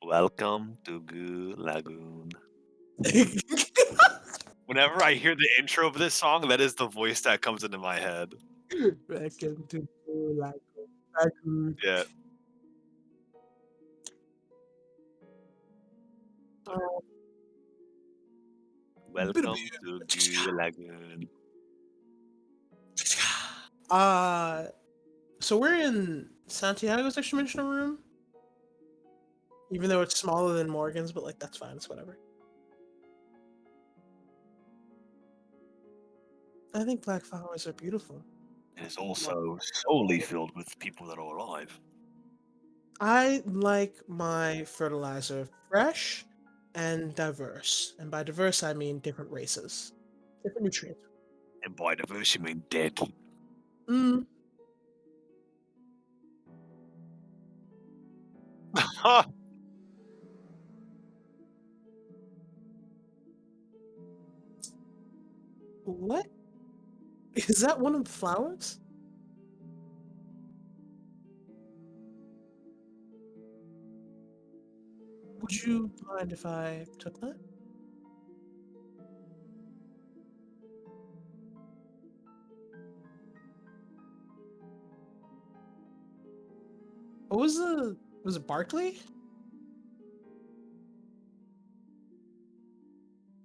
Welcome to Goo Lagoon. Whenever I hear the intro of this song, that is the voice that comes into my head. Welcome to Lagoon. Yeah. Bit of Welcome to Goo Lagoon. Uh, so we're in Santiago's extra room, even though it's smaller than Morgan's, but like that's fine. It's whatever. I think black flowers are beautiful. It is also solely filled with people that are alive. I like my fertilizer fresh and diverse, and by diverse I mean different races, different nutrients. And by diverse, you mean dead. Mm, what is that? One of the flowers? Would you mind if I took that? What was the? Was it Barkley?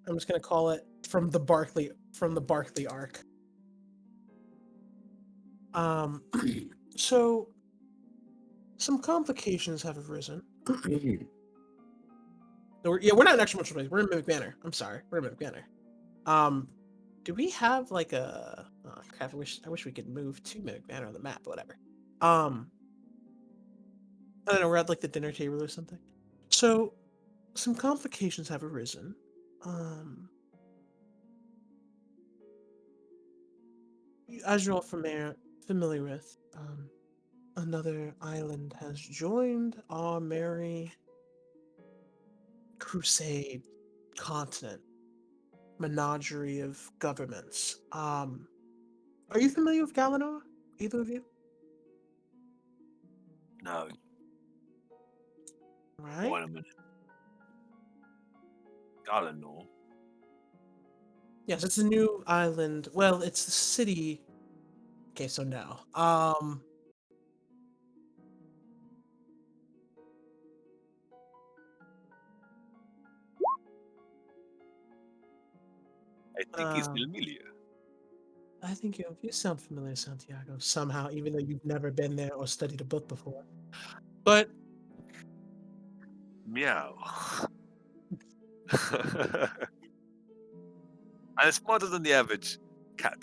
I'm just gonna call it from the Barkley arc. Um, so some complications have arisen. We're not in extra much place. We're in Mimic Manor. I'm sorry, we're in Mimic Manor. Um, do we have like a? Oh, crap! I wish we could move to Mimic Manor on the map. But whatever. I don't know. We're at like the dinner table or something. So some complications have arisen. Um, as you're all familiar with, another island has joined our merry crusade continent menagerie of governments. Are you familiar with Galanor? Either of you? No, Right? wait a minute. Galanor. Yes, it's a new island. Well, it's the city. Okay, so no. I think he's Um, familiar. I think you sound familiar, Santiago, somehow, even though you've never been there or studied a book before. But Meow. I'm smarter than the average cat.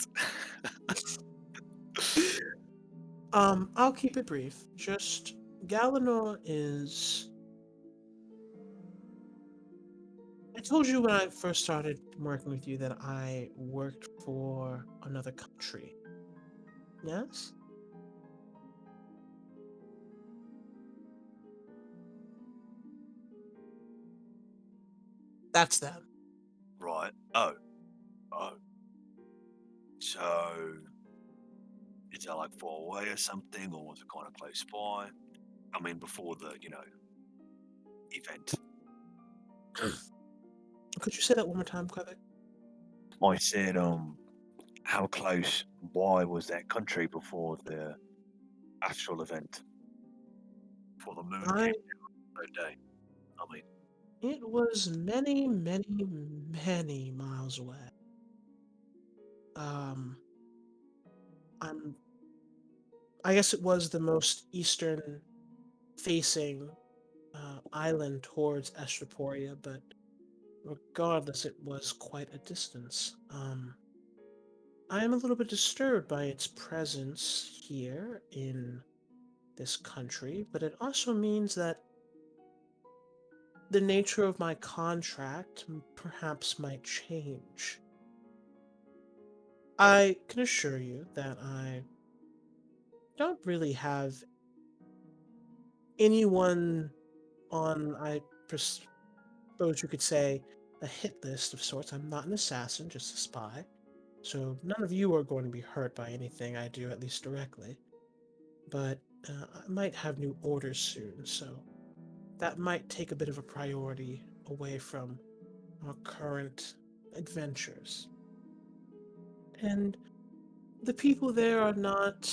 I'll keep it brief. Just Galanor is. I told you when I first started working with you that I worked for another country. Yes? That's them. Right. Oh. Oh. So, is that like far away or something, or was it kind of close by? I mean, before the, event. Could you say that one more time, Quebec? I said, how close, why was that country before the actual event? Before the moon I came down that day? I mean, It was many, many, many miles away. Um I'm I guess it was the most eastern facing island towards Esthrephoria, but regardless, it was quite a distance. I am a little bit disturbed by its presence here in this country, but it also means that the nature of my contract perhaps might change. I can assure you that I don't really have anyone on, suppose you could say, a hit list of sorts. I'm not an assassin, just a spy. So none of you are going to be hurt by anything I do, at least directly. But I might have new orders soon, so that might take a bit of a priority away from our current adventures. And the people there are not,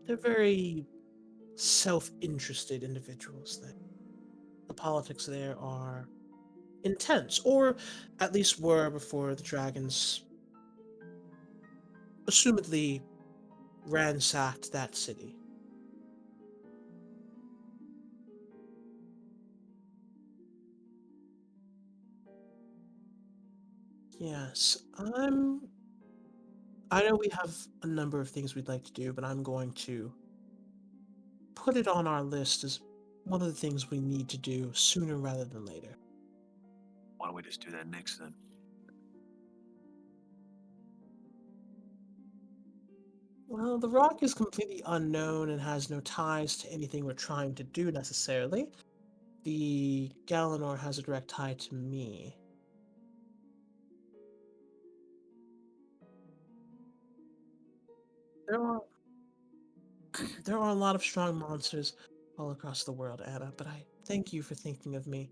they're very self interested individuals. The politics there are intense, or at least were before the dragons assumedly ransacked that city. Yes, I know we have a number of things we'd like to do, but I'm going to put it on our list as one of the things we need to do sooner rather than later. Why don't we just do that next then? Well, the rock is completely unknown and has no ties to anything we're trying to do necessarily. The Galanor has a direct tie to me. There are there are a lot of strong monsters all across the world, Anna, but I thank you for thinking of me,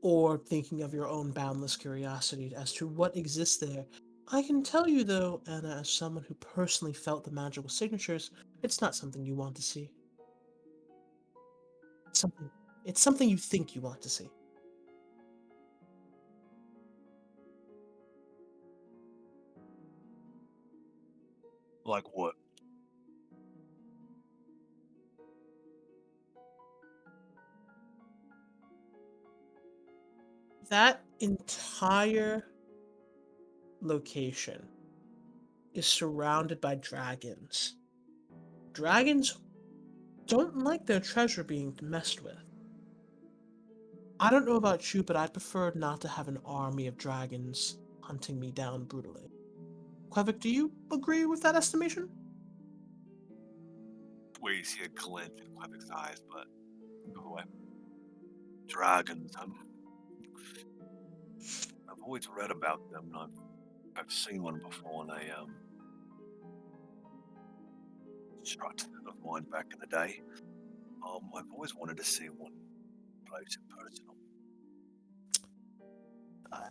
or thinking of your own boundless curiosity as to what exists there. I can tell you, though, Anna, as someone who personally felt the magical signatures, it's not something you want to see. It's something, it's something you think you want to see. Like what? That entire location is surrounded by dragons. Dragons don't like their treasure being messed with. I don't know about you, but I'd prefer not to have an army of dragons hunting me down brutally. Quebec, do you agree with that estimation? Where you see a glint in Quebec's eyes, but go away. Dragons. I've always read about them. And I've seen one before in a strut of mine back in the day. I've always wanted to see one close and personal. Uh,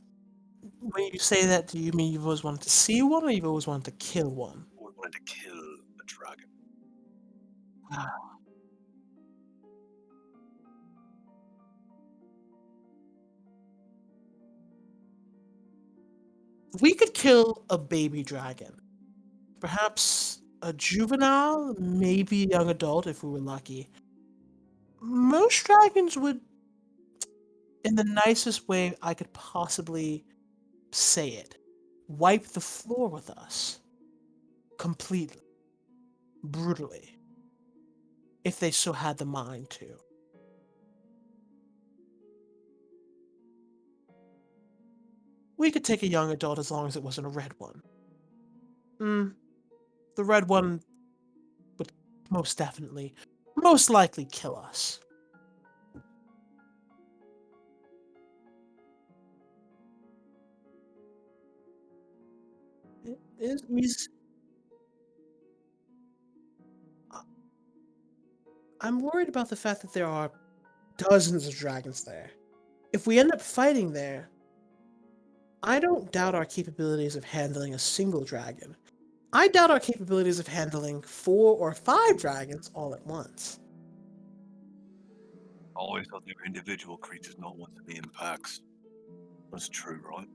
when you say that, do you mean you've always wanted to see one or you've always wanted to kill one? Always wanted to kill a dragon. Ah, we could kill a baby dragon. Perhaps a juvenile, maybe a young adult if we were lucky. Most dragons would, in the nicest way I could possibly say it, wipe the floor with us. Completely. Brutally. If they so had the mind to. We could take a young adult as long as it wasn't a red one. Mm, the red one would most definitely, most likely kill us. It is, I'm worried about the fact that there are dozens of dragons there. If we end up fighting there, I don't doubt our capabilities of handling a single dragon. I doubt our capabilities of handling 4 or 5 dragons all at once. I always thought they were individual creatures, not ones to be in packs. That's true, right?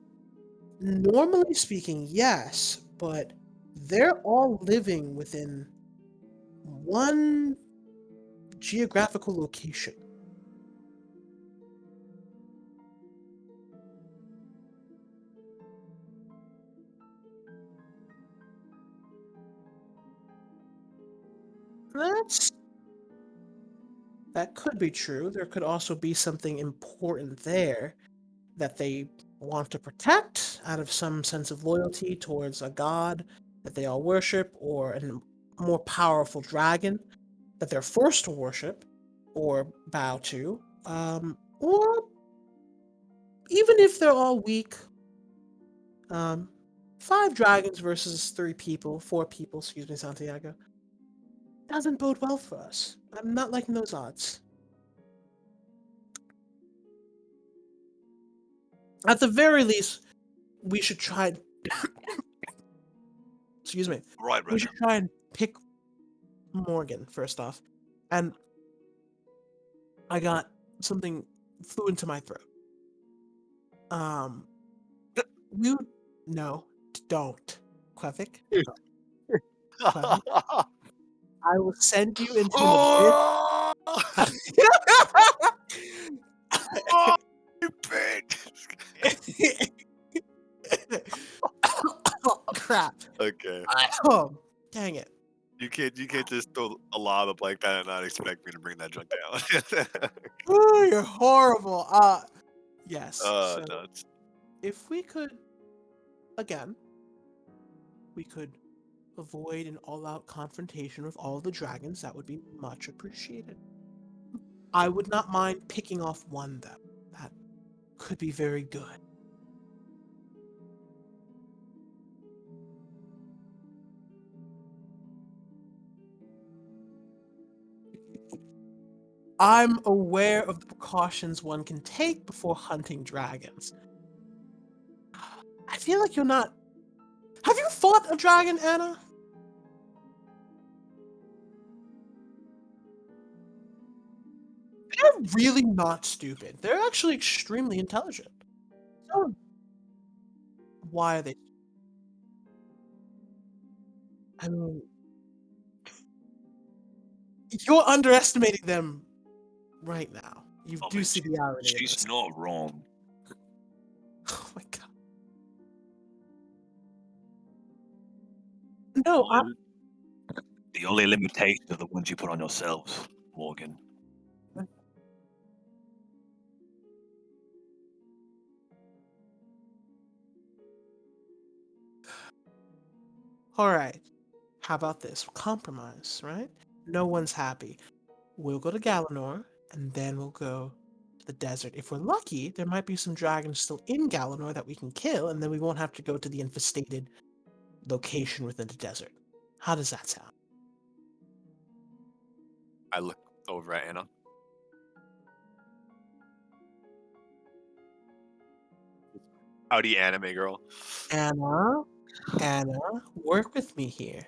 Normally speaking, yes, but they're all living within one geographical location. That's that could be true. There could also be something important there that they want to protect out of some sense of loyalty towards a god that they all worship, or a more powerful dragon that they're forced to worship or bow to. Or even if they're all weak, um, 5 dragons versus 3 people, 4 people, excuse me, Santiago, doesn't bode well for us. I'm not liking those odds. At the very least, we should try and excuse me. Right, We Brenna. should try and pick Morgan first off. And I got something flew into my throat. Um, you no, don't. Quevic, Quevic. I will send you into an Oh, oh, you bitch. abyss. Oh, crap. Okay. Oh, dang it. You can't just throw a lava like that and not expect me to bring that junk down. Oh, you're horrible. Yes. So Nuts. if we could, again, we could avoid an all-out confrontation with all the dragons, that would be much appreciated. I would not mind picking off one, though. That could be very good. I'm aware of the precautions one can take before hunting dragons. I feel like you're not. Have you fought a dragon, Anna? They're really not stupid. They're actually extremely intelligent. So why are they? I mean, you're underestimating them right now. You I do mean, see the irony of she's this. not wrong. Oh my god. The No, only, the only limitations are the ones you put on yourselves, Morgan. all right. How about this? Compromise, right? No one's happy. We'll go to Galanor, and then we'll go to the desert. If we're lucky, there might be some dragons still in Galanor that we can kill, and then we won't have to go to the infestated location within the desert. How does that sound? I look over at Anna. Howdy, anime girl. Anna, Anna, work with me here.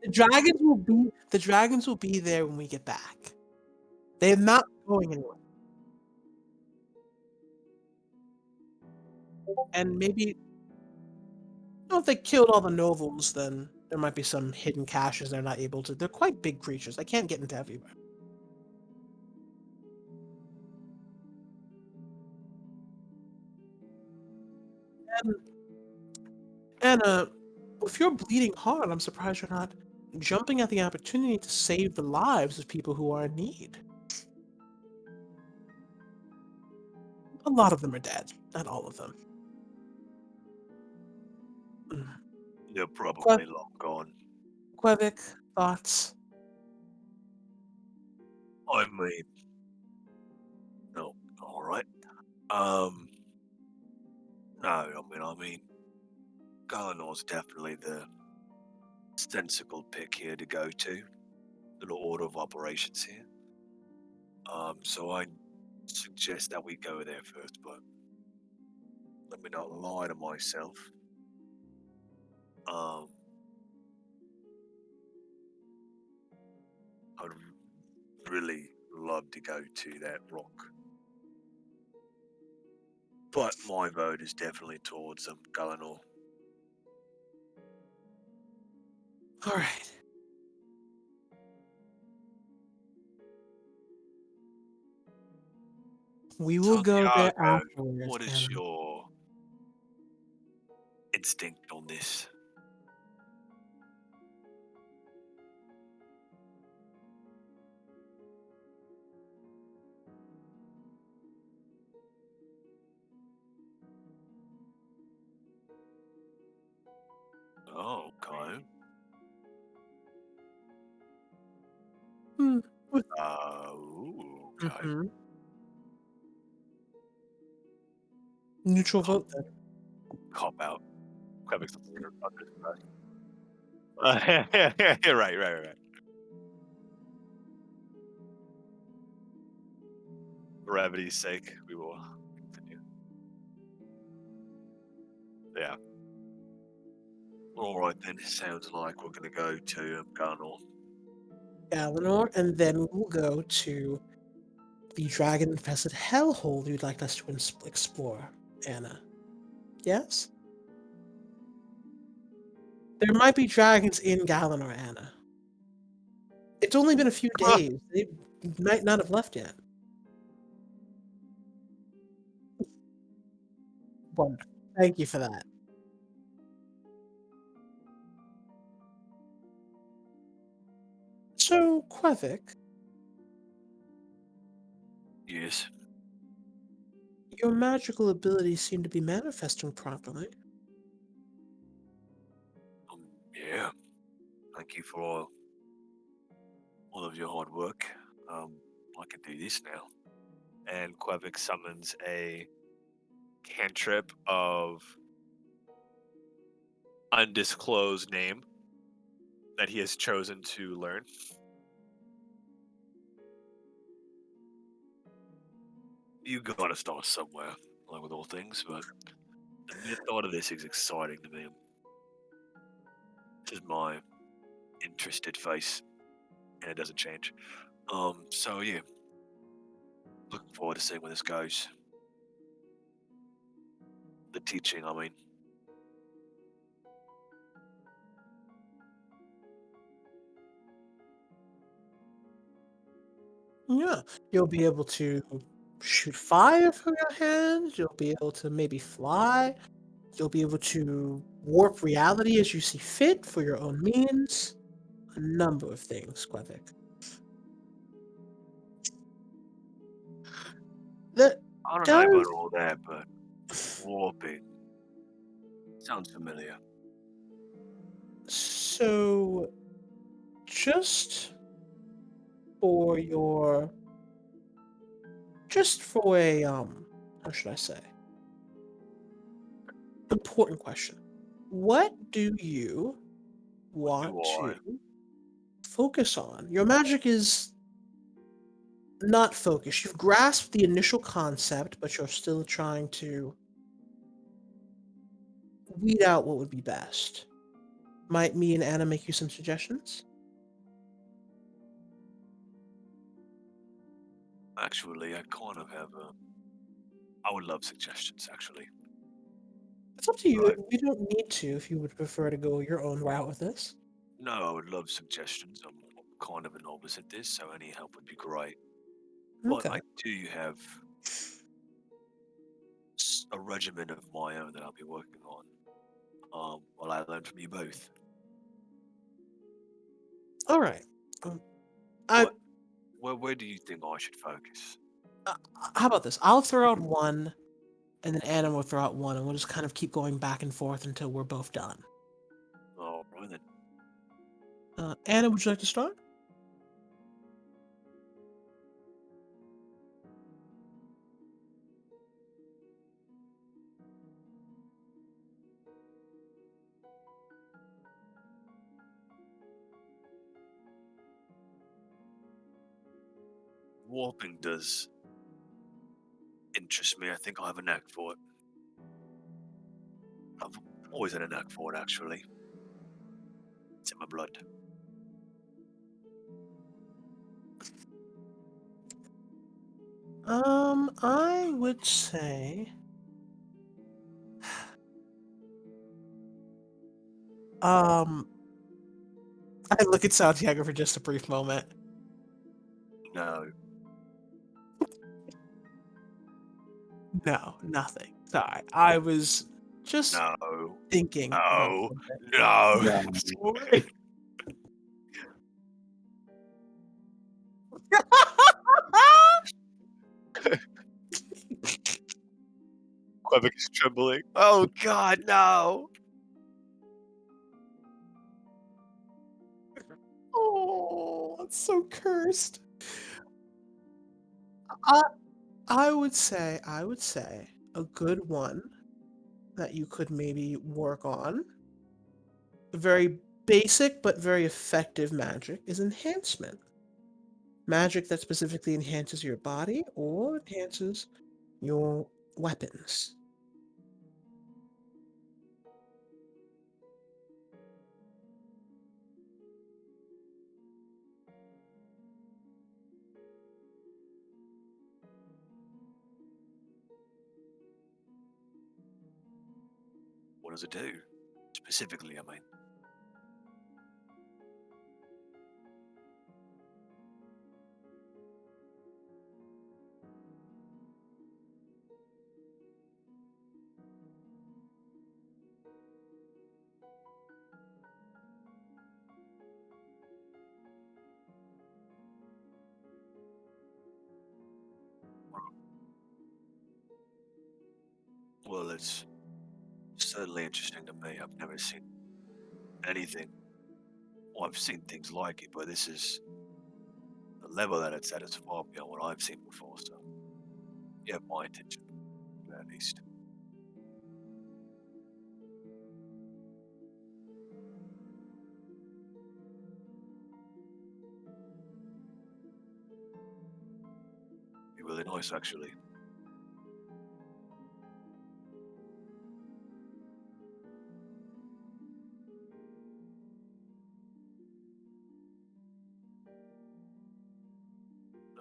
The dragons will be there when we get back. They're not going anywhere. And maybe if they killed all the nobles, then there might be some hidden caches they're not able to. They're quite big creatures. They can't get into everywhere. And Anna, if you're bleeding hard, I'm surprised you're not jumping at the opportunity to save the lives of people who are in need. A lot of them are dead, not all of them. Mm. They're Que- probably long gone. Quevic, thoughts? I mean, no, all right. Um, no, I mean, Galanor's definitely the sensible pick here to go to. Little order of operations here. So I suggest that we go there first, but let me not lie to myself. Um, I'd really love to go to that rock, but my vote is definitely towards Galanor. All right. We will go there Santiago, afterwards, what is Anna. your instinct on this? Oh, okay. Hmm. Okay. Mm-hmm. Neutral vote then. cop out. Quebec's the leader of this class. Right. For brevity's sake, we will continue. Yeah. All right then. Sounds like we're gonna go to Garnor. Eleanor, and then we'll go to the dragon-infested hellhole you'd like us to explore, Anna. Yes? There might be dragons in Galanor, Anna. It's only been a few days. They might not have left yet. Wonderful. Thank you for that. So, Quevik, Yes. your magical abilities seem to be manifesting properly. Yeah. Thank you for all of your hard work. I can do this now. And Quebec summons a cantrip of undisclosed name that he has chosen to learn. You gotta start somewhere, like with all things, but the mere thought of this is exciting to me. This is my interested face, and it doesn't change. So yeah, looking forward to seeing where this goes. The teaching, I mean. Yeah, you'll be able to shoot fire from your hands. You'll be able to maybe fly. You'll be able to warp reality as you see fit for your own means. A number of things, Quevik. That I don't know about does all that, but warping sounds familiar. so. Just for your, just for a how should I say? Important question. What do you What do want to I? focus on? Your magic is not focused. You've grasped the initial concept, but you're still trying to weed out what would be best. Might me and Anna make you some suggestions? Actually, I kind of have a. I would love suggestions, actually. It's up to you. Right. We don't need to if you would prefer to go your own route with this. No, I would love suggestions. I'm kind of a novice at this, so any help would be great. But Okay. I do have a regimen of my own that I'll be working on. Well, I learned from you both. All right. Um, I But where do you think I should focus? uh, how about this? I'll throw out one, and then Anna will throw out one, and we'll just kind of keep going back and forth until we're both done. Oh, right then. Anna, would you like to start? Warping does interest me. I think I have a knack for it. I've always had a knack for it, actually. It's in my blood. I would say, um, I look at Santiago for just a brief moment. No, No, nothing. Sorry, I was just no, thinking about no, something. no. No. Quebec is trembling. Oh God, no! Oh, that's so cursed. I I would say a good one that you could maybe work on, a very basic but very effective magic, is enhancement. Magic that specifically enhances your body or enhances your weapons. What does it do? Specifically, I mean. Well, it's certainly interesting to me. I've never seen anything. Well, I've seen things like it, but this is the level that it's at is far beyond what I've seen before. So, you have my attention, at least. Be really nice, actually.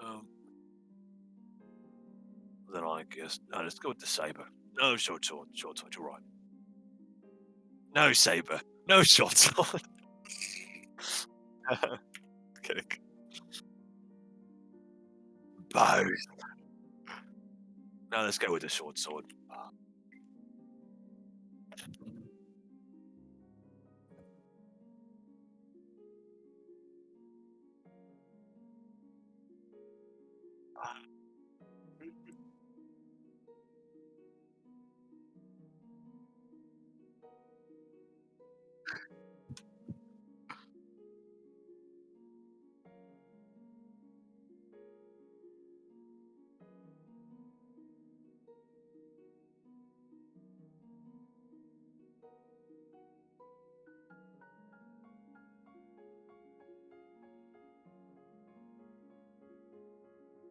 Um, then I guess no. Let's go with the saber. No short sword. Short sword. You're right. No saber. No short sword. Kidding. Both. No, let's go with the short sword.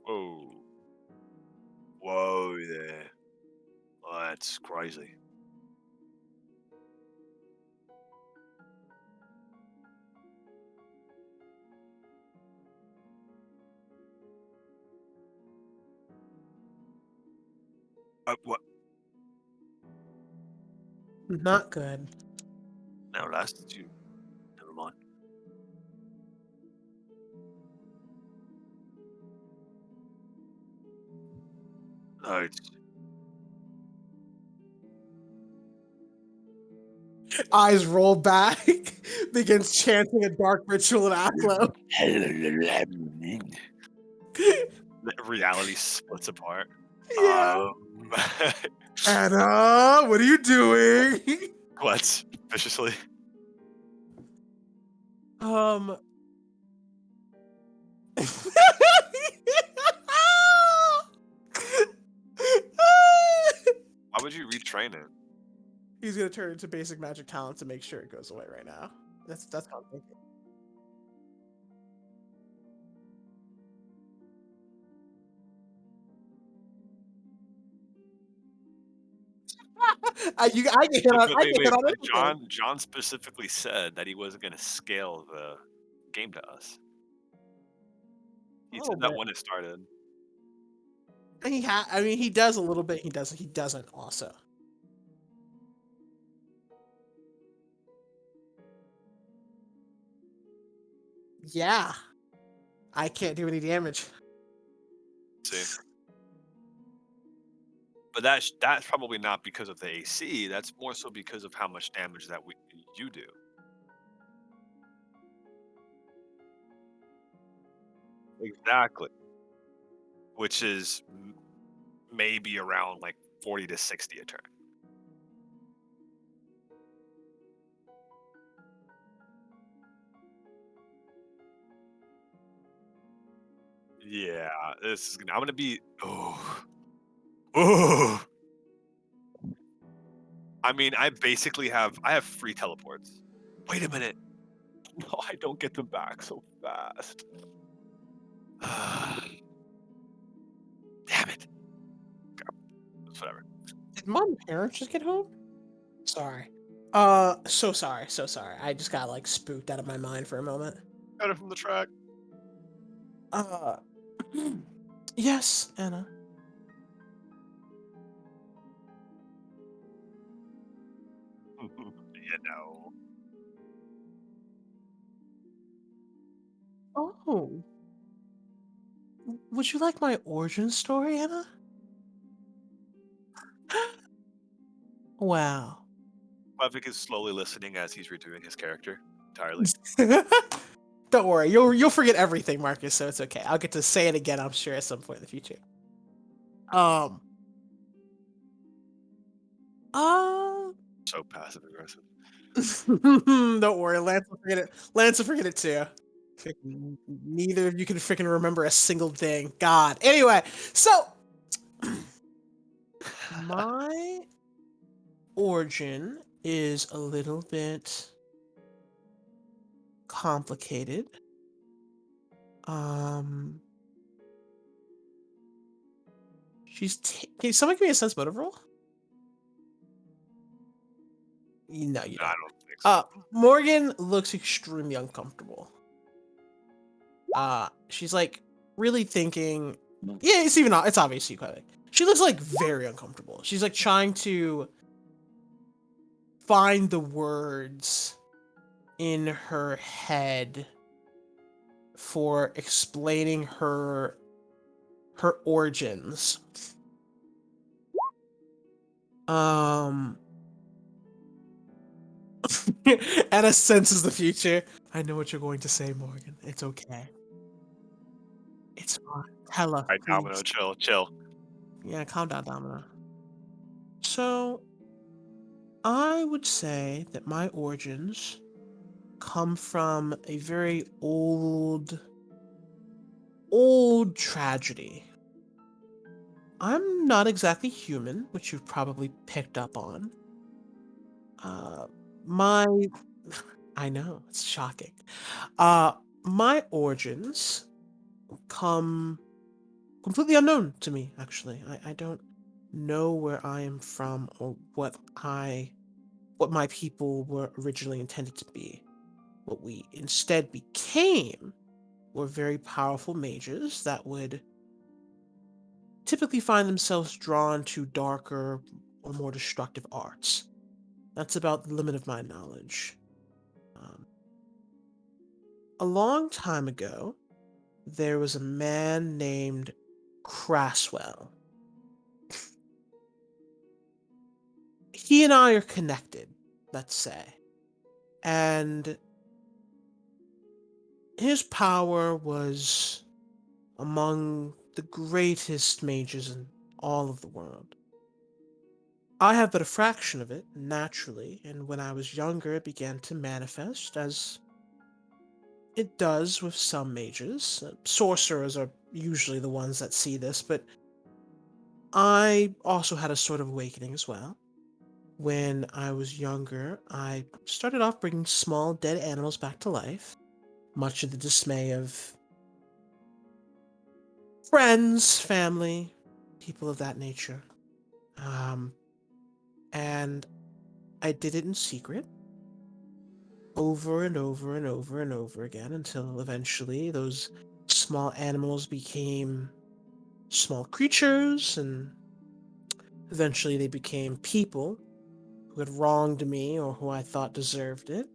Whoa. Whoa there. Oh, that's crazy. What? Not good. No, that's you. Never mind. No, it's Eyes roll back, begins chanting a dark ritual in Afro. reality splits apart. Yeah. Um, Anna, what are you doing? what? Viciously? um. Why would you retrain it? He's gonna turn into basic magic talent to make sure it goes away right now. That's how I'm thinking. I can hit But, on but I wait, can wait. hit on But anything. John specifically said that he wasn't going to scale the game to us. A He little said that bit. when it started. I mean, he does a little bit. He doesn't. He doesn't also. Yeah. I can't do any damage. See, but that's probably not because of the AC. That's more so because of how much damage that you do. Exactly. Which is maybe around like 40 to 60 a turn. Yeah, this is gonna. I'm gonna be. Oh, oh. I mean, I have free teleports. Wait a minute. No, I don't get them back so fast. Damn it. Whatever. Did mom and parents just get home? Sorry. So sorry, so sorry. I just got like spooked out of my mind for a moment. Got it from the track. Uh, yes, Anna. You know. Oh, would you like my origin story, Anna? Wow. Mavik is slowly listening as he's redoing his character entirely. Don't worry, you'll forget everything, Marcus, so it's okay. I'll get to say it again, I'm sure, at some point in the future. Um, uh, So passive aggressive. don't worry, Lance will forget it. Lance will forget it too. Neither of you can freaking remember a single thing. God. Anyway, so my origin is a little bit complicated. Um, can someone give me a sense motive roll? No, you No, I don't. don't think so. Morgan looks extremely uncomfortable. She's like really thinking. Yeah, it's obviously quite like she looks like very uncomfortable. She's like trying to find the words in her head for explaining her origins. Um, Anna senses the future. I know what you're going to say, Morgan. It's okay. It's fine. Hella, All right, Domino, please. chill, chill. Yeah, calm down, Domino. So, I would say that my origins come from a very old tragedy. I'm not exactly human, which you've probably picked up on. Uh, my, I know, it's shocking. Uh, my origins come completely unknown to me, actually. I don't know where I am from or what my people were originally intended to be. What we instead became were very powerful mages that would typically find themselves drawn to darker or more destructive arts. That's about the limit of my knowledge. Um, a long time ago, there was a man named Craswell. He and I are connected, let's say. And his power was among the greatest mages in all of the world. I have but a fraction of it, naturally, and when I was younger, it began to manifest as it does with some mages. Sorcerers are usually the ones that see this, but I also had a sort of awakening as well. When I was younger, I started off bringing small dead animals back to life, much to the dismay of friends, family, people of that nature. Um, and I did it in secret over and over and over and over again until eventually those small animals became small creatures and eventually they became people who had wronged me or who I thought deserved it.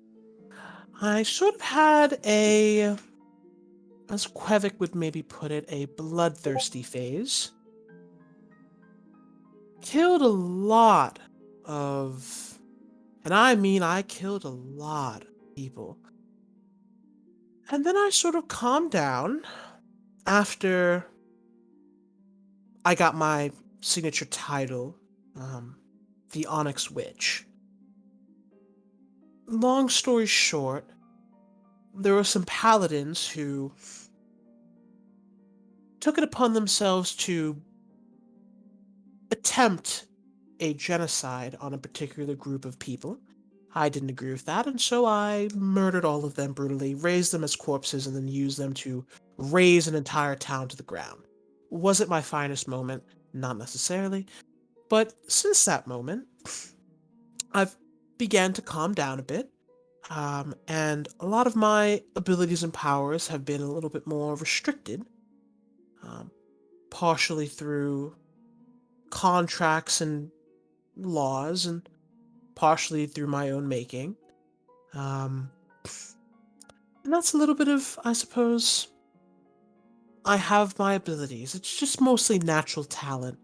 I sort of had as Quevic would maybe put it, a bloodthirsty phase. Killed a lot of, and I mean I killed a lot of people. And then I sort of calmed down after I got my signature title, um, the Onyx Witch. Long story short, there were some paladins who took it upon themselves to attempt a genocide on a particular group of people. I didn't agree with that, and so I murdered all of them brutally, raised them as corpses, and then used them to raze an entire town to the ground. Was it my finest moment? Not necessarily, but since that moment, I've began to calm down a bit, and a lot of my abilities and powers have been a little bit more restricted, um, partially through contracts and laws, and partially through my own making. Um, and that's a little bit of, I suppose, I have my abilities. It's just mostly natural talent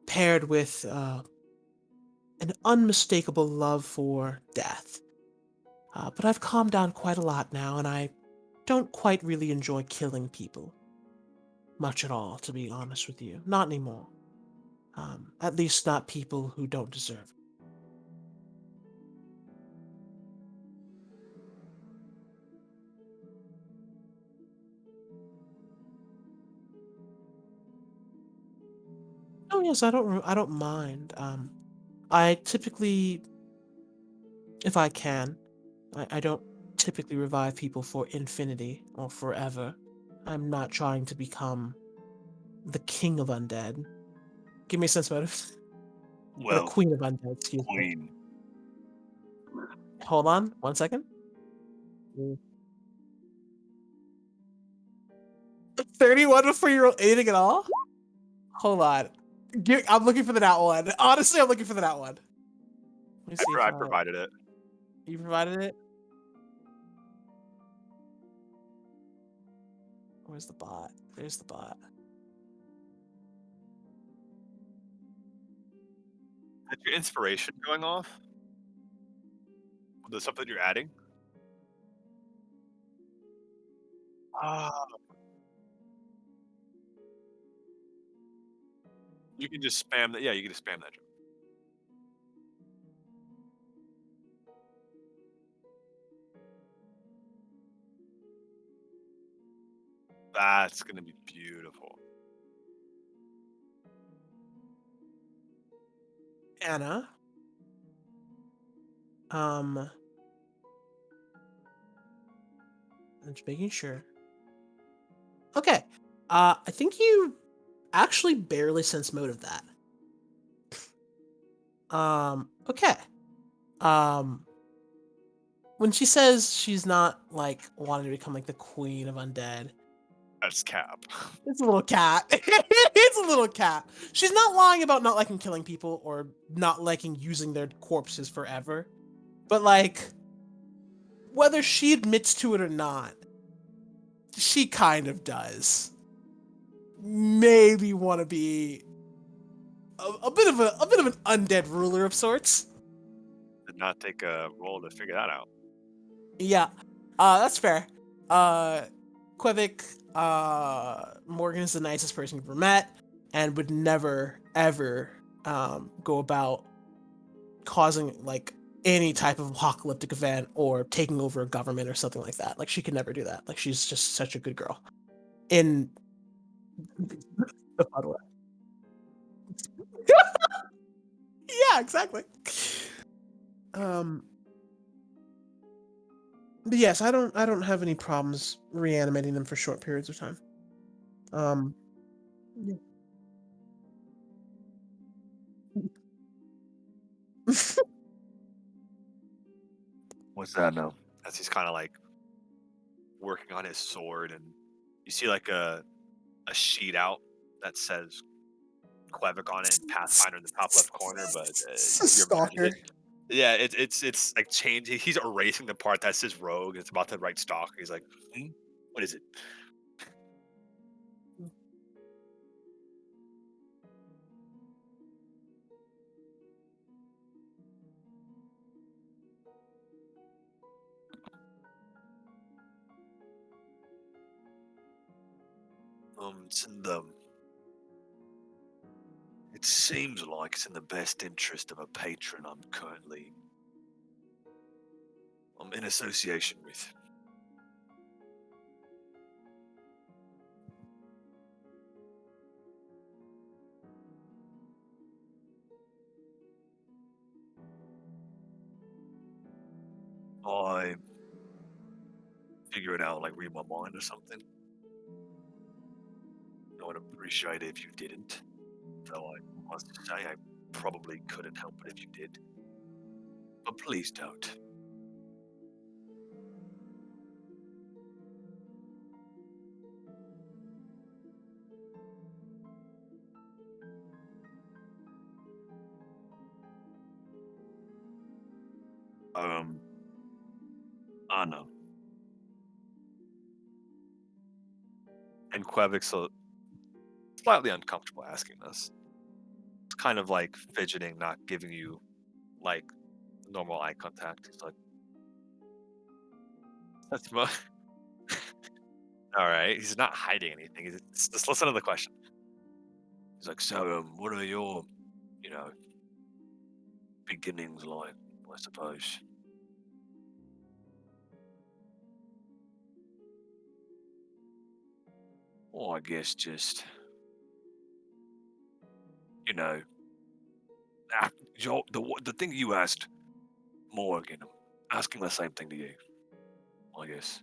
paired with an unmistakable love for death. But I've calmed down quite a lot now, and I don't quite really enjoy killing people much at all, to be honest with you. Not anymore. At least not people who don't deserve it. Oh yes, I don't mind. I typically, if I can, I don't typically revive people for infinity or forever. I'm not trying to become the king of undead. Give me a sense motive. Or the Well, queen of undead, excuse me. Queen. Hold on, 1 second. 31 before you roll anything at all? Hold on. I'm looking for the nat one. Honestly, I'm looking for the nat one. Let me see if I provided it. you provided it. Where's the bot? There's the bot. Is your inspiration going off? There's something you're adding? Ah, you can just spam that. Yeah, you can just spam that. That's gonna be beautiful. Anna. I'm just making sure. Okay. I think you actually barely sense motive that. Okay. Um, when she says she's not like wanting to become like the queen of undead, That's cap. it's a little cat. It's a little cat. She's not lying about not liking killing people or not liking using their corpses forever. But like, whether she admits to it or not, she kind of does. Maybe want to be a bit of a bit of an undead ruler of sorts. Did not take a roll to figure that out. Yeah, that's fair. Uh, Quevic, Morgan is the nicest person you've ever met, and would never ever go about causing like any type of apocalyptic event or taking over a government or something like that. Like she could never do that. Like she's just such a good girl in the fun way. Yeah, exactly. Um, but yes, I don't have any problems reanimating them for short periods of time. Um, yeah. What's that now? As he's kind of like working on his sword, and you see like a sheet out that says Quebec on it and Pathfinder in the top left corner, but your magic. Stalker. Yeah, it's like changing. He's erasing the part that says Rogue. It's about to write Stalker. He's like, hmm? What is it? It's in the. It seems like it's in the best interest of a patron I'm in association with. figure it out, like read my mind or something. I would appreciate it if you didn't. Though I must say I probably couldn't help it if you did. But please don't. Um, I know. And Quevik's slightly uncomfortable asking this. It's kind of like fidgeting, not giving you like normal eye contact. He's like, that's all right. He's not hiding anything. Just listen to the question. He's like, so, what are your, you know, beginnings like? I suppose. Or I guess just, you know, the thing you asked Morgan, I'm asking the same thing to you. I guess.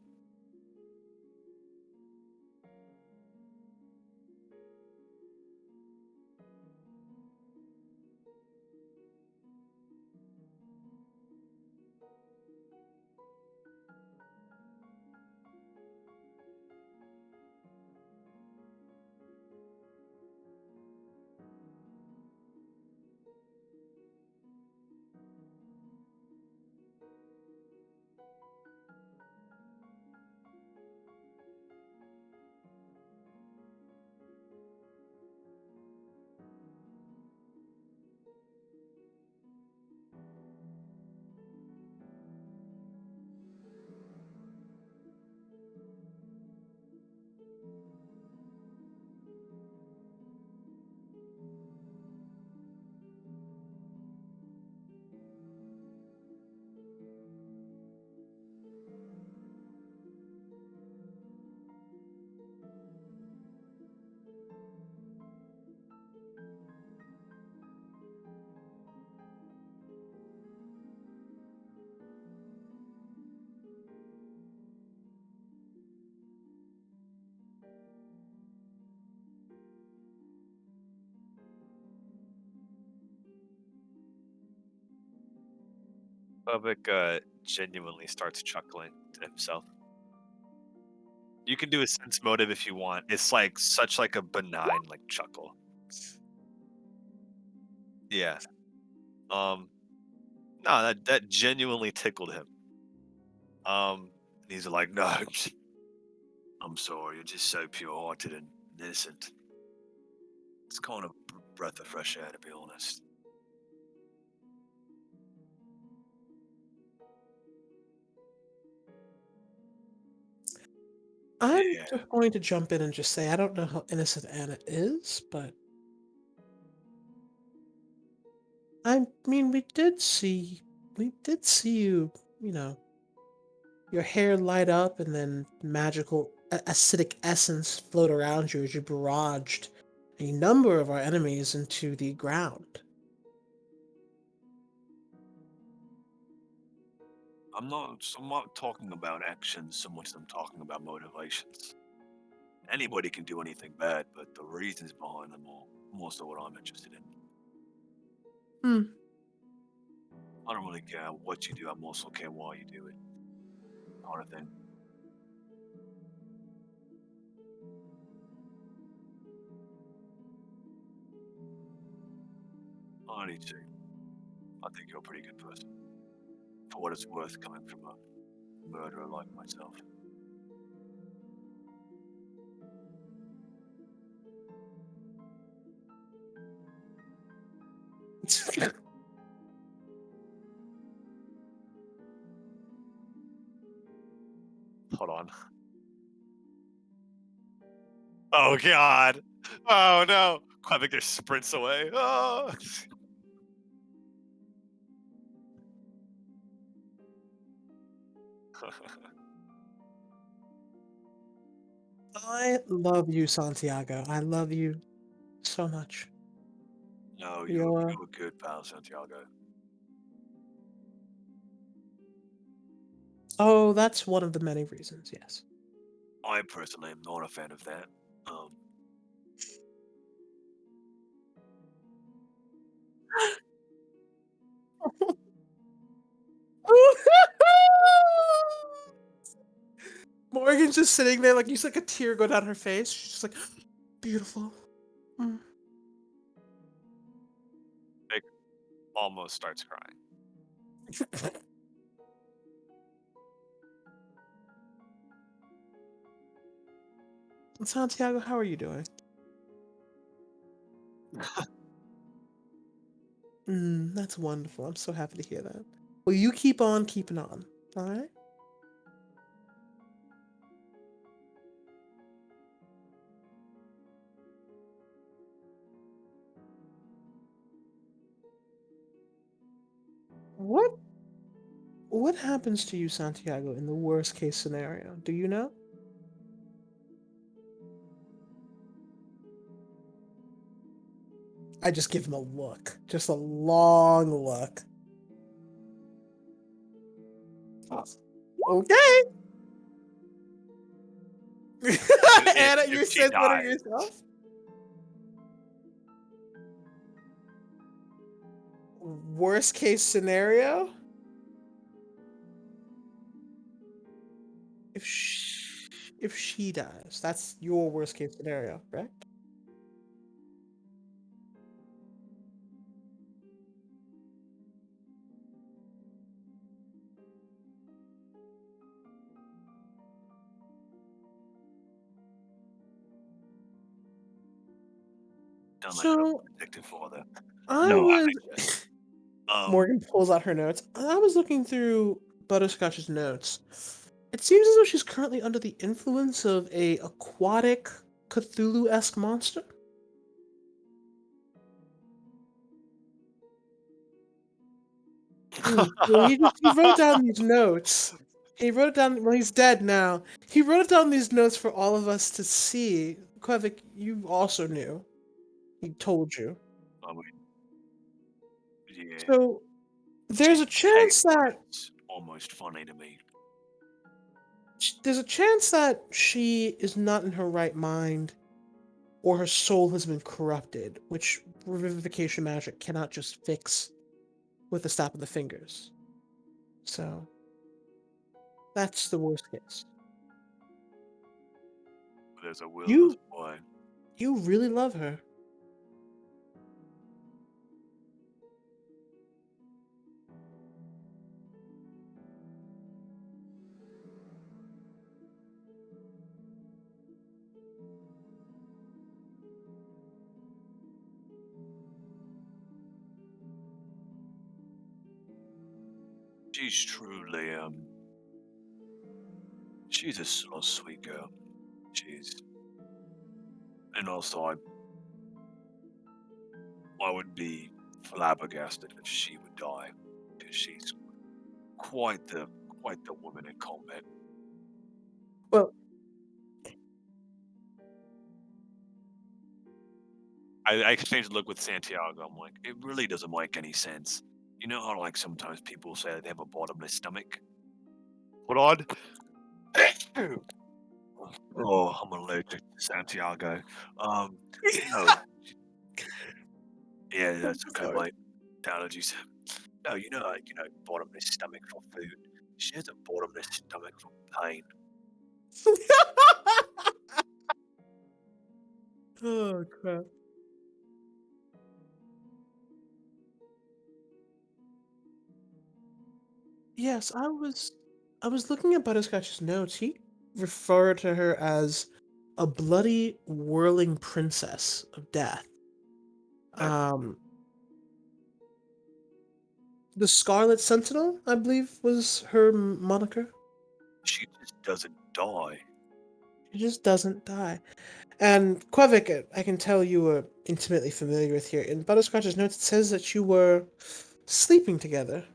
Bubik genuinely starts chuckling to himself. You can do a sense motive if you want. It's like such like a benign like chuckle. Yeah. Um. No, that genuinely tickled him. And he's like, no, I'm sorry. You're just so pure-hearted and innocent. It's kind of breath of fresh air, to be honest. I'm Yeah. just going to jump in and just say I don't know how innocent Anna is, but I mean we did see you, you know, your hair light up and then magical acidic essence float around you as you barraged a number of our enemies into the ground. I'm not talking about actions so much as I'm talking about motivations. Anybody can do anything bad, but the reasons behind them are more so what I'm interested in. Hmm. I don't really care what you do. I also care why you do it, kind of thing. I need to. I think you're a pretty good person. For what it's worth, coming from a murderer like myself. Hold on. Oh God. Oh no. Quebec just sprints away. Oh. I love you, Santiago. I love you so much. No, you're You're you're good, pal, Santiago. Oh, that's one of the many reasons, yes. I personally am not a fan of that. Um, Morgan's just sitting there, like, you see, like, a tear go down her face. She's just like, "Beautiful." Mm. Vic almost starts crying. Santiago, how are you doing? That's wonderful. I'm so happy to hear that. Well, you keep on keeping on, alright? What what happens to you, Santiago, in the worst case scenario? Do you know? I just give him a look. Just a long look. Okay. Anna, If you she said better dies, yourself? Worst case scenario? If she, if she dies, that's your worst case scenario, right? sound like a So protective father. I No, was. yes. Um, Morgan pulls out her notes. I was looking through Butterscotch's notes. It seems as though she's currently under the influence of a aquatic Cthulhu-esque monster. Well, he wrote down these notes. He wrote it down. Well, he's dead now. He wrote down these notes for all of us to see. Kvik, you also knew. He told you. I mean, yeah, So there's she's a chance that it's almost funny to me. she is not in her right mind, or her soul has been corrupted, which revivification magic cannot just fix with the snap of the fingers. So that's the worst case. There's a will, there's You a way. you really love her. She's truly, she's a sweet girl. She's, and also I would be flabbergasted if she would die, because she's quite the quite the woman in combat. Well, I exchanged a look with Santiago. I'm like, it really doesn't make any sense. You know how like sometimes people say they have a bottomless stomach? Hold on. Oh, I'm allergic to Santiago. Um, no, yeah, that's okay, sorry. mate. Allergies. No, bottomless stomach for food. She has a bottomless stomach for pain. Oh crap. Yes, I was looking at Butterscotch's notes. He referred to her as a bloody whirling princess of death. That Um the Scarlet Sentinel, I believe, was her moniker. she just doesn't die. She just doesn't die. And Kvik, I can tell you were intimately familiar with here. In Butterscotch's notes, it says that you were sleeping together.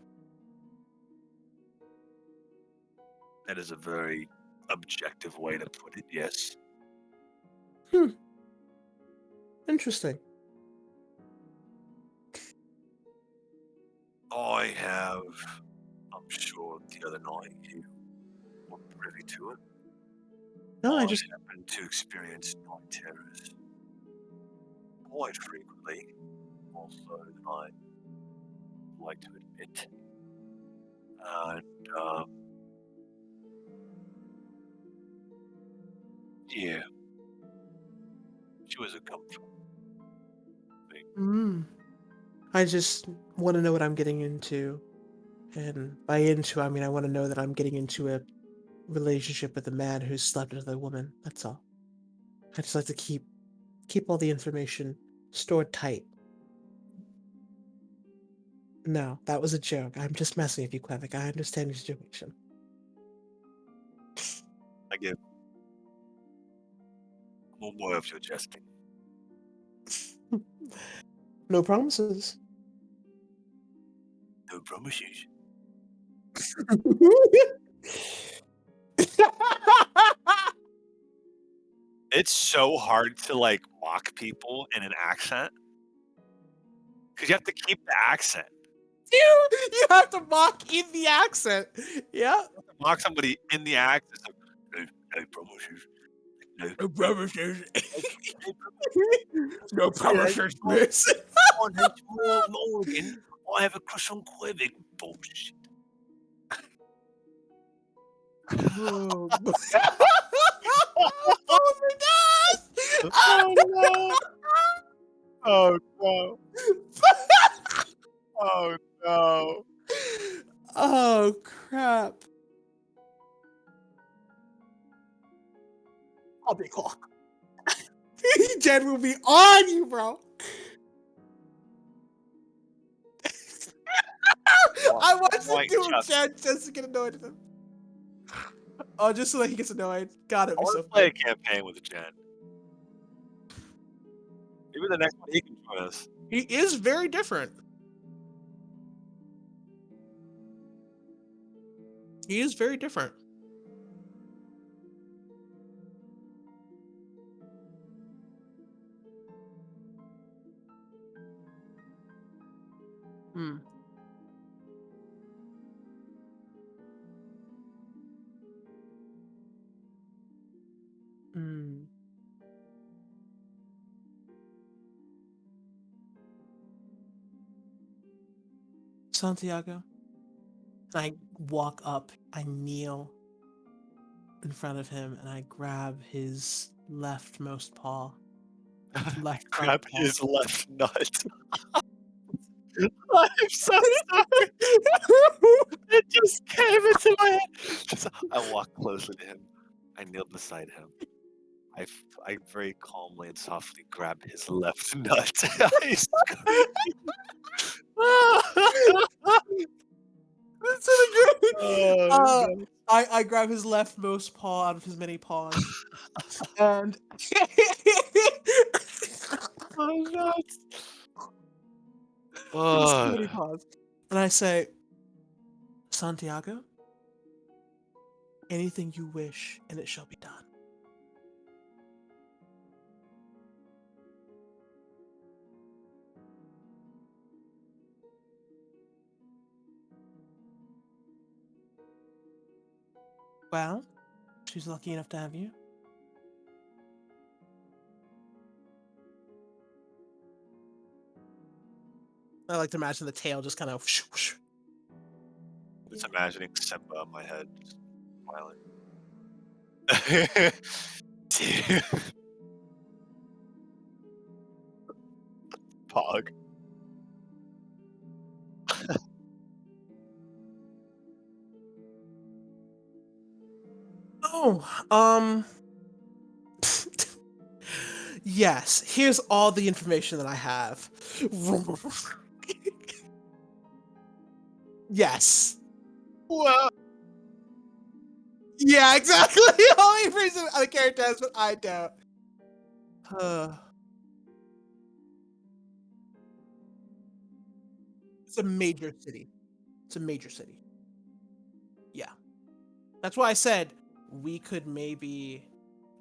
That is a very objective way to put it. Yes, Hmm, interesting. I have. I'm sure the other night. to it. No, I I just happen to experience night terrors quite frequently, more so than I like to admit. And yeah, she was a comfort for me. mm, I just want to know what I'm getting into. And by into, I mean I want to know that I'm getting into a relationship with a man who's slept with a woman. That's all. I just like to keep all the information stored tight. No, that was a joke. I'm just messing with you, Quebec. I understand your situation. I get more and more of your jesting. No promises. No promises. It's so hard to like mock people in an accent because you have to keep the accent. You have to mock in the accent. Yeah. Mock somebody in the accent. It's like, no, no promises. No, No promises. no, no No yeah, promises, miss. on his Morgan, I have a crush on Quebec. Bullshit. Oh, oh my Oh no! Oh no! Oh no! Oh crap. I'll be cool. Jen will be on you, bro. I want to White do just. Jen just to get annoyed at him. Oh, just so that he gets annoyed. God, it'd I be want so to play funny. a campaign with Jen. Maybe the next one he can join us. He is very different. He is very different. Hmm. Hmm. Santiago. I walk up, I kneel in front of him, and I grab his leftmost paw, left front Grab paw. his left nut. I'm so sorry. It just came into my head. I walked closely to him. I kneeled beside him. I very calmly and softly grabbed his left nut. I screamed. That's so good. Oh, no. I grab his leftmost paw out of his many paws, and Oh, nuts. his many Oh, paws, and I say, Santiago, anything you wish, and it shall be done. Well, she's lucky enough to have you. I like to imagine the tail just kind of. just imagining Simba in my head, just smiling. Dude, Pog. Oh, yes. Here's all the information that I have. Yes. Well, Yeah, exactly. All the information the character has, but I don't. Uh, it's a major city. It's a major city. Yeah. That's why I said we could maybe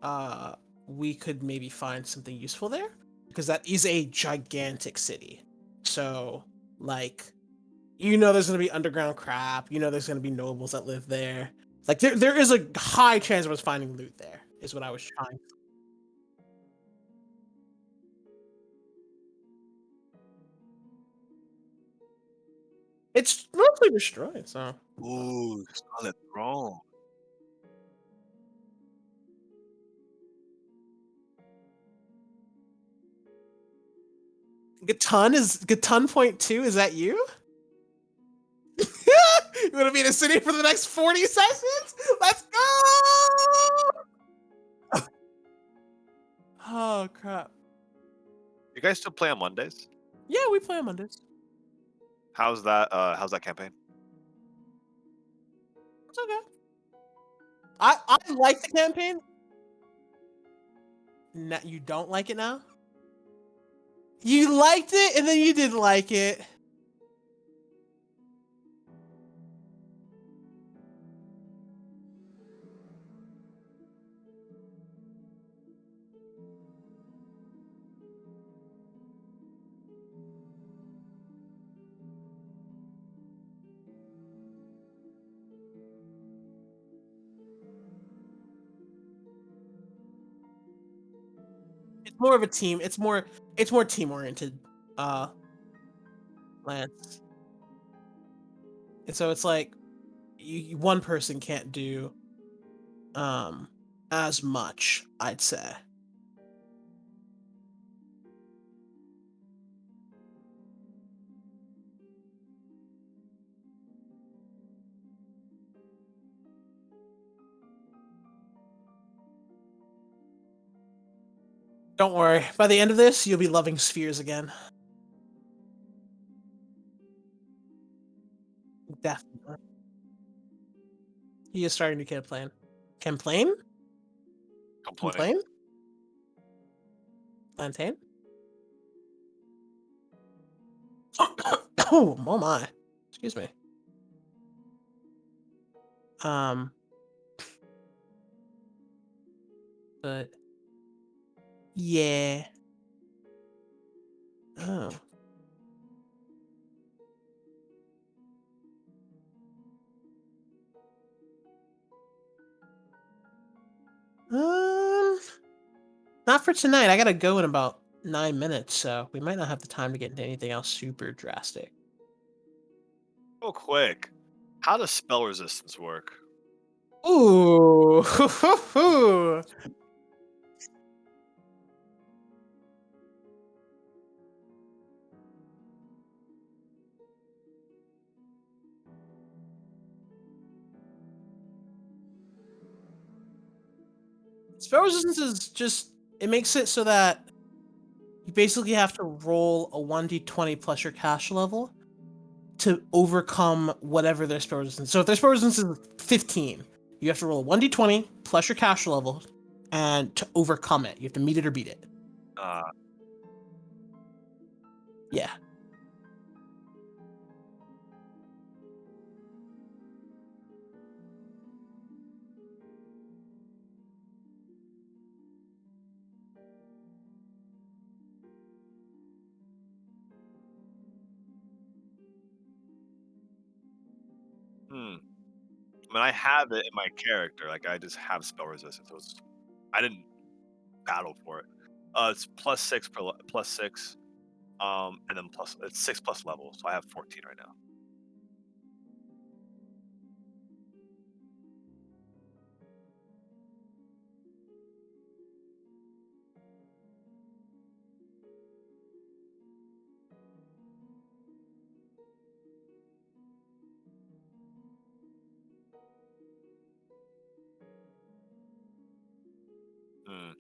uh we could maybe find something useful there because that is a gigantic city. So, like, there's going to be underground crap, there's going to be nobles that live there. Like there is a high chance of us finding loot there. Is what I was trying. It's mostly destroyed, so Ooh, Scarlet Throne. Gatun point two. Is that you? You want to be in a city for the next 40 sessions? Let's go! Oh crap! You guys still play on Mondays? Yeah, we play on Mondays. How's that campaign? It's okay. I like the campaign. You don't like it now? You liked it and then you didn't like it. It's more of a team. It's more team oriented. Lance. And so it's like one person can't do um as much, I'd say. Don't worry. By the end of this, you'll be loving spheres again. Definitely. He is starting to complain. Complain? Complain. Complain? Plantain? Oh my. Excuse me. Um, but yeah. Oh. Um, not for tonight. I gotta go in about 9 minutes, so we might not have the time to get into anything else super drastic. Real quick, how does spell resistance work? Ooh. Spell resistance is just it makes it so that you basically have to roll a 1d20 plus your cash level to overcome whatever their spell resistance. So if their spell resistance is 15, you have to roll a 1d20 plus your cash level and to overcome it. You have to meet it or beat it. Uh, Yeah. I mean, I have it in my character. Like, I just have spell resistance. So I didn't battle for it. It's plus six, and then plus it's 6 plus level. So I have 14 right now. Hmm.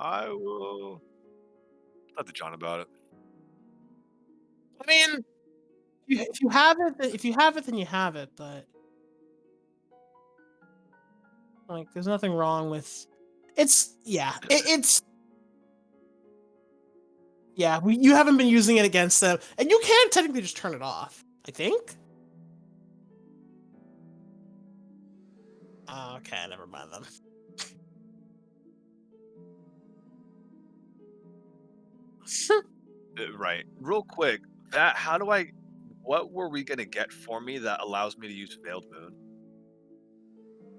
I will talk to John about it. I mean, if you have it, if you have it, then you have it. But like, there's nothing wrong with. It's yeah. It's yeah. You haven't been using it against them, and you can technically just turn it off. I think. Okay, never mind then. Right. Real quick, that how do I what were we gonna get for me that allows me to use Veiled Moon?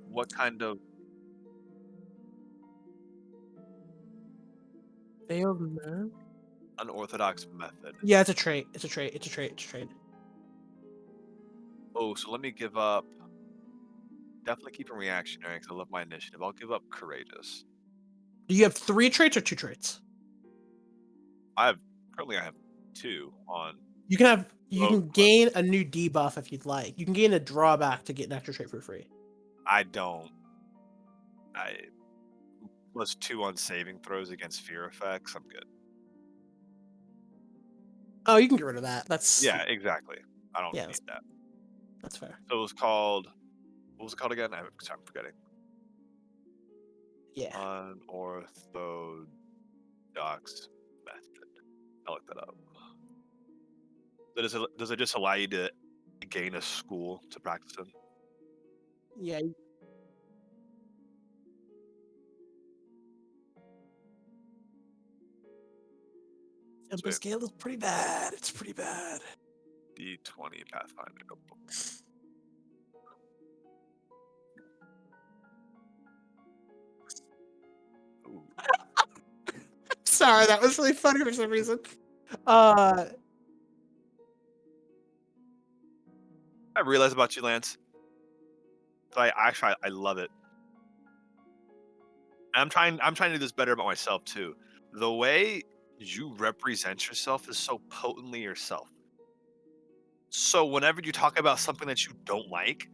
What kind of Failed man? unorthodox method? Yeah, it's a trait. It's a trait. It's a trait. It's a trait. Oh, so let me give up definitely keeping reactionary because I love my initiative. I'll give up courageous. Do you have 3 traits or 2 traits? I have currently I have 2 on You rogue can one. gain a new debuff if you'd like. You can gain a drawback to get an extra trait for free. I don't. I +2 on saving throws against fear effects. I'm good. Oh, you can get rid of that. That's Yeah, exactly. I don't yeah, need that. that's fair. So it was called what was it called again? I'm forgetting. Yeah. Unorthodox method. I'll look that up. Does it just allow you to gain a school to practice in? Yeah, Tempest Sweet. Gale is pretty bad. It's pretty bad. D20 Pathfinder notebook. Ooh. Sorry, that was really funny for some reason. Uh, I realized about you, Lance. So I love it. And I'm trying to do this better about myself too. The way you represent yourself is so potently yourself. So whenever you talk about something that you don't like,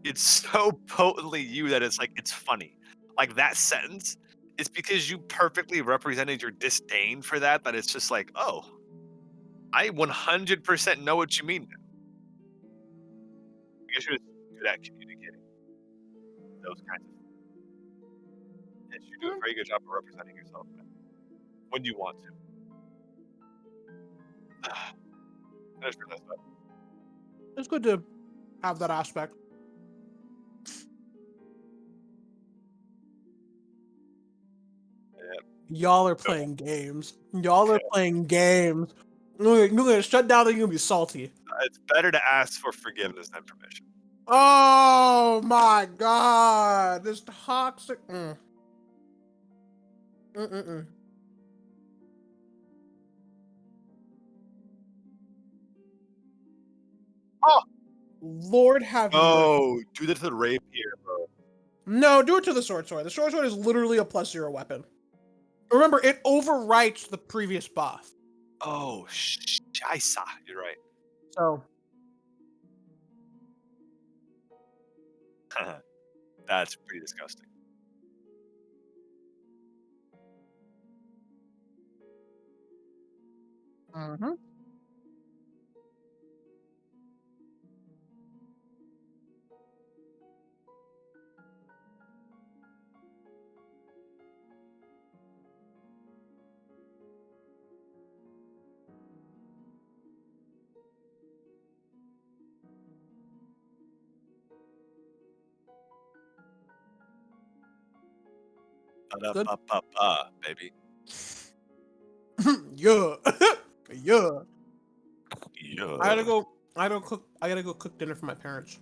it's so potently you that it's like it's funny. Like that sentence is because you perfectly represented your disdain for that that it's just like, "Oh, I 100% know what you mean now." I guess you're just good at communicating those kinds of things. You do a very good job of representing yourself, man, when you want to. I just realized that. it's good to have that aspect. Yeah. Y'all are No, playing games. Y'all are playing games. You're gonna shut down and you're gonna be salty. it's better to ask for forgiveness than permission. Oh my god. This toxic. Mm-mm-mm. Oh, Lord have mercy. no. Do that to the rapier, bro. No, do it to the sword sword. The sword sword is literally a +0 weapon. Remember, it overwrites the previous buff. Oh, Shaisa. You're right. So, That's pretty disgusting. mhm. Good. Ba-da-ba-ba-ba, baby. Yeah. Yeah. I gotta Yeah. go. I gotta go cook dinner for my parents.